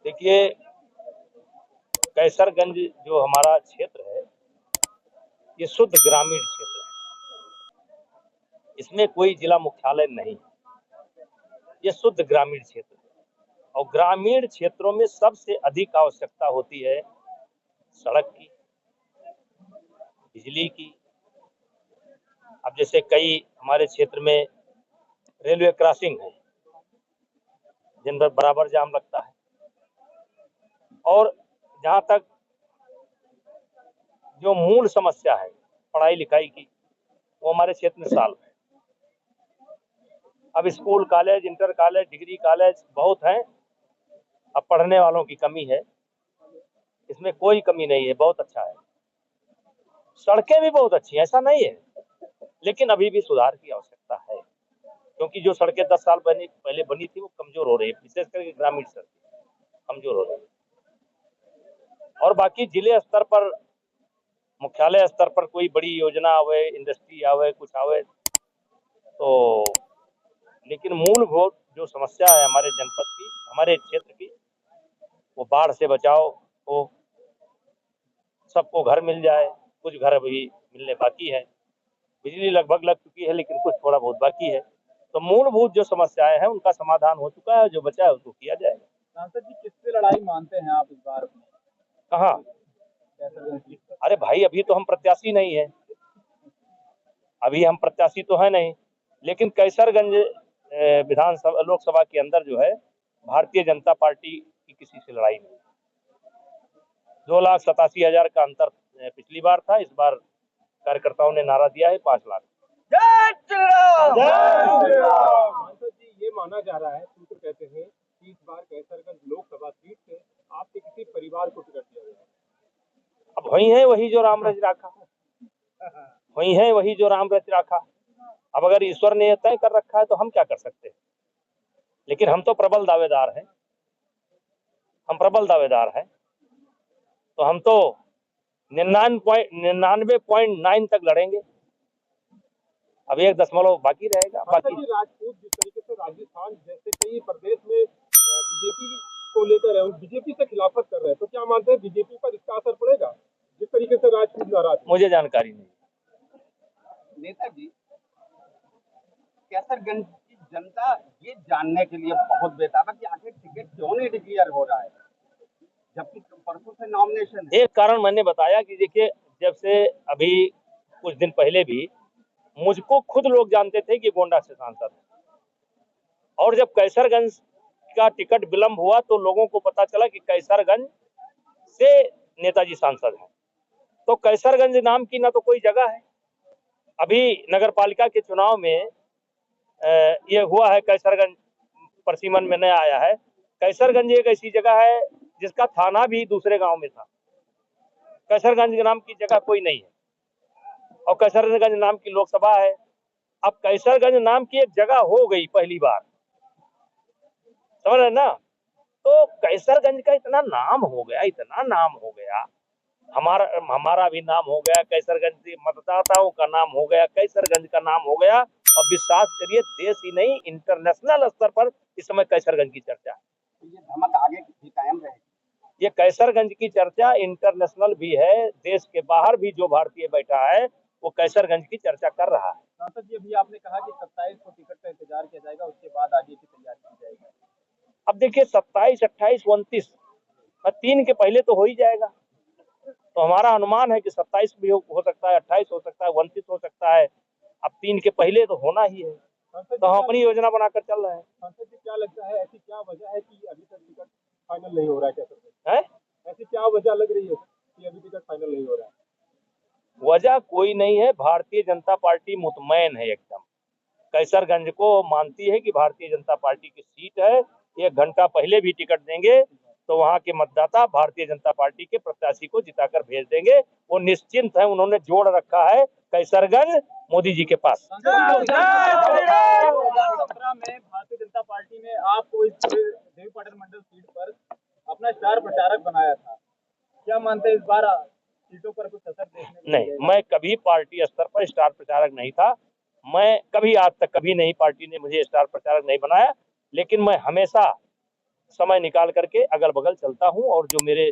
देखिए, कैसरगंज जो हमारा क्षेत्र है, ये शुद्ध ग्रामीण क्षेत्र है। इसमें कोई जिला मुख्यालय नहीं, ये शुद्ध ग्रामीण क्षेत्र है। और ग्रामीण क्षेत्रों में सबसे अधिक आवश्यकता होती है सड़क की, बिजली की। अब जैसे कई हमारे क्षेत्र में रेलवे क्रॉसिंग है, जिन पर बराबर जाम लगता है। और जहाँ तक जो मूल समस्या है पढ़ाई लिखाई की, वो हमारे क्षेत्र में साल है। अब school college, inter college, degree college बहुत हैं। अब पढ़ने वालों की कमी है, इसमें कोई कमी नहीं है, बहुत अच्छा है। सड़कें भी बहुत अच्छी हैं, ऐसा नहीं है, लेकिन अभी भी सुधार की आवश्यकता है, क्योंकि जो सड़कें 10 साल पहले बनी थी वो कमजोर हो रही है, विशेष करके ग्रामीण सड़कें कमजोर हो रही है। और बाकी जिले स्तर पर, मुख्यालय स्तर पर कोई बड़ी योजना आवे, इंडस्ट्री आवे, कुछ आवे तो, लेकिन मूलभूत जो समस्या है हमारे जनपद की, हमारे क्षेत्र की, वो बाढ़ से बचाव हो, सबको घर मिल जाए। कुछ घर अभी मिलने बाकी है, बिजली लगभग लग चुकी है, लेकिन कुछ थोड़ा बहुत बाकी है। तो मूलभूत जो समस्याएं हैं उनका समाधान हो चुका है, जो बचा है उसको किया जाएगा। सांसद जी, किससे लड़ाई मानते हैं आप इस बार? कहाँ? अरे भाई, अभी तो हम प्रत्याशी नहीं है, अभी हम प्रत्याशी तो है नहीं, लेकिन कैसरगंज विधानसभा लोकसभा के अंदर जो है भारतीय जनता पार्टी की किसी से लड़ाई नहीं। 2,87,000 का अंतर पिछली बार था, इस बार कार्यकर्ताओं ने नारा दिया है 5 लाख। सांसद जी, ये माना जा रहा है, सूत्र कहते हैं कि इस बार कैसरगंज लोकसभा सीट से आपके किसी परिवार को टिकट दिया गया। अब वही है वही जो राम रच राखा, वही है वही जो राम रच राखा। अब अगर ईश्वर ने यह तय कर रखा है तो हम क्या कर सकते हैं। लेकिन हम तो प्रबल दावेदार हैं, हम प्रबल दावेदार हैं, तो हम तो 99.9 तक लड़ेंगे। अब 1 दशमलव बाकी रहेगा। बाकी राजपूत जिस तरीके से राजस्थान जैसे कई प्रदेश में बीजेपी को लेकर है, बीजेपी से खिलाफत कर रहे हैं, तो क्या मानते हैं बीजेपी पर इसका असर पड़ेगा? जिस तरीके से राजपूत नाराज, मुझे जानकारी नहीं। नेताजी, कैसरगंज की जनता ये जानने के लिए बहुत बेताब है कि आखिर टिकट क्यों नहीं डिक्लेयर हो रहा है, जबकि परसों से नॉमिनेशन है। एक कारण मैंने बताया कि देखिए, जब से अभी कुछ दिन पहले भी मुझको खुद लोग जानते थे कि गोंडा से सांसद है, और जब कैसरगंज का टिकट विलंब हुआ तो लोगों को पता चला कि कैसरगंज से नेताजी सांसद हैं। तो कैसरगंज नाम की ना तो कोई जगह है। अभी नगर पालिका के चुनाव में ये हुआ है, कैसरगंज परसीमन में नया आया है। कैसरगंज एक ऐसी जगह है जिसका थाना भी दूसरे गांव में था। कैसरगंज नाम की जगह कोई नहीं है, और कैसरगंज नाम की लोकसभा है। अब कैसरगंज नाम की एक जगह हो गई पहली बार, समझ रहे ना। तो कैसरगंज का इतना नाम हो गया, इतना नाम हो गया, हमारा भी नाम हो गया, कैसरगंज मतदाताओं का नाम हो गया, कैसरगंज का नाम हो गया। और विश्वास करिए, देश ही नहीं इंटरनेशनल स्तर पर इस समय कैसरगंज की चर्चा है। ये धमक आगे भी कायम रहेगी। ये कैसरगंज की चर्चा इंटरनेशनल भी है, देश के बाहर भी जो भारतीय बैठा है वो कैसरगंज की चर्चा कर रहा है। सांसद जी, अभी आपने कहा कि 27 को टिकट का इंतजार किया जाएगा, उसके बाद आगे की तैयारी की जाएगी। अब देखिए, 27, 28, 29 3 के पहले तो हो ही जाएगा। तो हमारा अनुमान है कि 27 भी हो सकता है, 28 हो सकता है, 29 हो सकता है। अब 3 के पहले तो होना ही है, तो हम अपनी योजना बनाकर चल रहे हैं। सांसद जी, क्या लगता है, ऐसी क्या वजह है कि अभी तक टिकट फाइनल नहीं हो रहा है? ऐसी क्या वजह लग रही है कि अभी टिकट फाइनल नहीं हो रहा है? वजह कोई नहीं है, भारतीय जनता पार्टी मुतमैन है एकदम। कैसरगंज को मानती है कि भारतीय जनता पार्टी की सीट है। 1 घंटा पहले भी टिकट देंगे तो वहां के मतदाता भारतीय जनता पार्टी के प्रत्याशी को जिताकर भेज देंगे। वो निश्चिंत है, उन्होंने जोड़ रखा है कैसरगंज मोदी जी के पास। 2017 में भारतीय जनता पार्टी ने आपको इस देवीपाटन मंडल सीट पर अपना स्टार प्रचारक बनाया था। क्या मानते हैं इस बार सीटों पर कुछ असर देखने नहीं, मैं कभी पार्टी स्तर पर स्टार प्रचारक नहीं था। मैं कभी, आज तक कभी नहीं, पार्टी ने मुझे स्टार प्रचारक नहीं बनाया। लेकिन मैं हमेशा समय निकाल करके अगल बगल चलता हूं और जो मेरे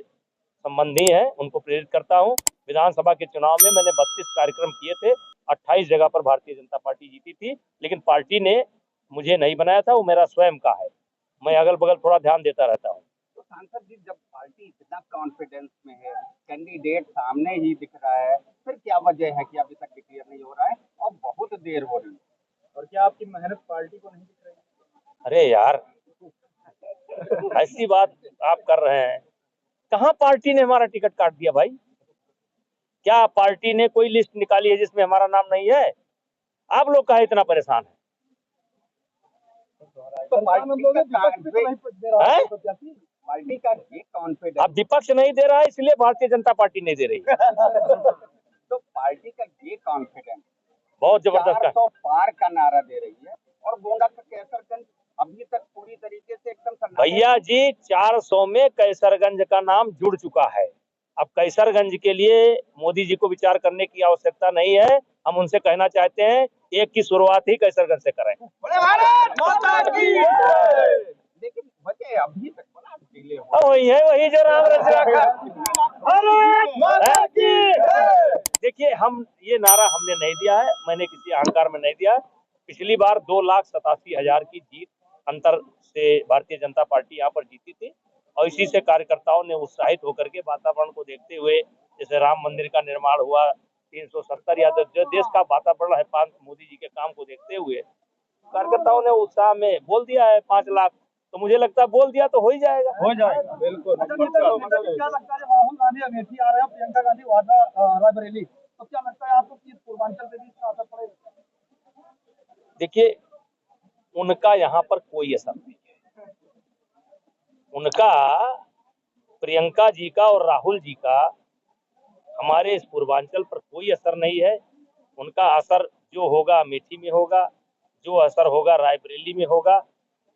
संबंधी हैं उनको प्रेरित करता हूं। विधानसभा के चुनाव में मैंने 32 कार्यक्रम किए थे, 28 जगह पर भारतीय जनता पार्टी जीती थी, लेकिन पार्टी ने मुझे नहीं बनाया था, वो मेरा स्वयं का है। मैं अगल बगल थोड़ा ध्यान देता रहता हूँ। तो सांसद जी, जब पार्टी इतना कॉन्फिडेंस में है, कैंडिडेट सामने ही दिख रहा है, फिर क्या वजह है कि अभी तक डिक्लेयर नहीं हो रहा है और बहुत देर हो रही है? और क्या आपकी मेहनत पार्टी को नहीं दिख रही? अरे यार, ऐसी बात आप कर रहे हैं। कहाँ पार्टी ने हमारा टिकट काट दिया भाई? क्या पार्टी ने कोई लिस्ट निकाली है जिसमें हमारा नाम नहीं है? आप लोग कहा इतना परेशान है? तो पार्टी का ये कॉन्फिडेंस, अब विपक्ष नहीं दे रहा है इसलिए भारतीय जनता पार्टी नहीं दे रही। तो पार्टी का ये कॉन्फिडेंस बहुत जबरदस्त 400 पार का नारा दे रही है और गोंडा का कैसरगंज अभी तक पूरी तरीके से एकदम सन्नाटा है। भैया जी, 400 में कैसरगंज का नाम जुड़ चुका है। अब कैसरगंज के लिए मोदी जी को विचार करने की आवश्यकता नहीं है। हम उनसे कहना चाहते हैं, एक की शुरुआत ही कैसरगंज से करें। लेकिन वजह अभी तक बड़ा डिले हो वही जो राम रचा। देखिए, हम ये नारा हमने नहीं दिया है, मैंने किसी अहंकार में नहीं दिया है। पिछली बार 2,87,000 की जीत अंतर से भारतीय जनता पार्टी यहाँ पर जीती थी और इसी से कार्यकर्ताओं ने उत्साहित होकर के वातावरण को देखते हुए, जैसे राम मंदिर का निर्माण हुआ, 370 या जो देश का वातावरण है, मोदी जी के काम को देखते हुए कार्यकर्ताओं ने उत्साह में बोल दिया है 5 लाख। तो मुझे लगता है बोल दिया तो हो ही जाएगा। बिल्कुल। क्या लगता है राहुल गांधी अमेठी आ रहे हैं, प्रियंका गांधी वादा रायबरेली, तो क्या लगता है आपको कि पूर्वांचल पे भी इसका असर पड़ेगा? देखिए, उनका यहाँ पर कोई असर नहीं है। उनका, प्रियंका जी का और राहुल जी का हमारे इस पूर्वांचल पर कोई असर नहीं है। उनका असर जो होगा अमेठी में होगा, जो असर होगा रायबरेली में होगा,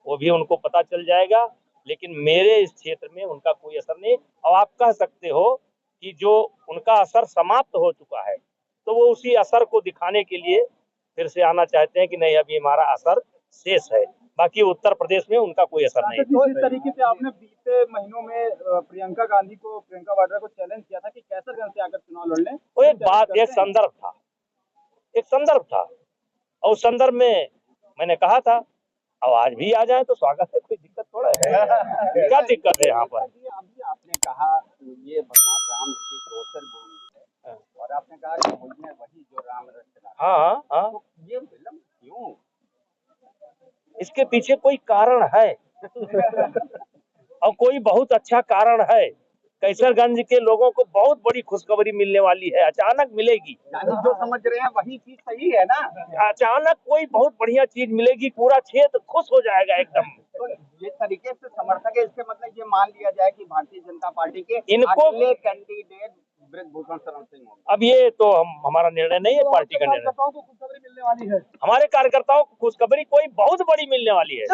वो भी उनको पता चल जाएगा। लेकिन मेरे इस क्षेत्र में उनका कोई असर नहीं। और आप कह सकते हो कि जो उनका असर समाप्त हो चुका है, तो वो उसी असर को दिखाने के लिए फिर से आना चाहते हैं कि नहीं, अभी हमारा असर शेष है। बाकी उत्तर प्रदेश में उनका कोई असर नहीं। तो इस तरीके से आपने बीते महीनों में प्रियंका वाड्रा को चैलेंज किया था कि कैसरगंज से आकर चुनाव लड़ लें। वो एक बात, एक संदर्भ था और उस संदर्भ में मैंने कहा था, अब आज भी आ जाए तो स्वागत है, कोई दिक्कत थोड़ा है। क्या दिक्कत है यहाँ पर? अभी आपने कहा ये भगवान राम की गोचर भूमि है और आपने कहा कि मुझमें वही जो राम रचना। हाँ। तो ये विलंब क्यों? इसके पीछे कोई कारण है और कोई बहुत अच्छा कारण है। कैसरगंज के लोगों को बहुत बड़ी खुशखबरी मिलने वाली है, अचानक मिलेगी। यानी जो समझ रहे हैं वही चीज सही है ना? अचानक कोई बहुत बढ़िया चीज मिलेगी, पूरा क्षेत्र खुश हो जाएगा एकदम। तो ये तरीके से समर्थक है, इसके मतलब ये मान लिया जाए कि भारतीय जनता पार्टी के इनको अगले कैंडिडेट बृजभूषण शरण सिंह होंगे। अब ये तो हमारा निर्णय नहीं है, पार्टी का निर्णय। कार्यकर्ताओं को खुशखबरी मिलने वाली है। हमारे कार्यकर्ताओं को खुशखबरी कोई बहुत बड़ी मिलने वाली है।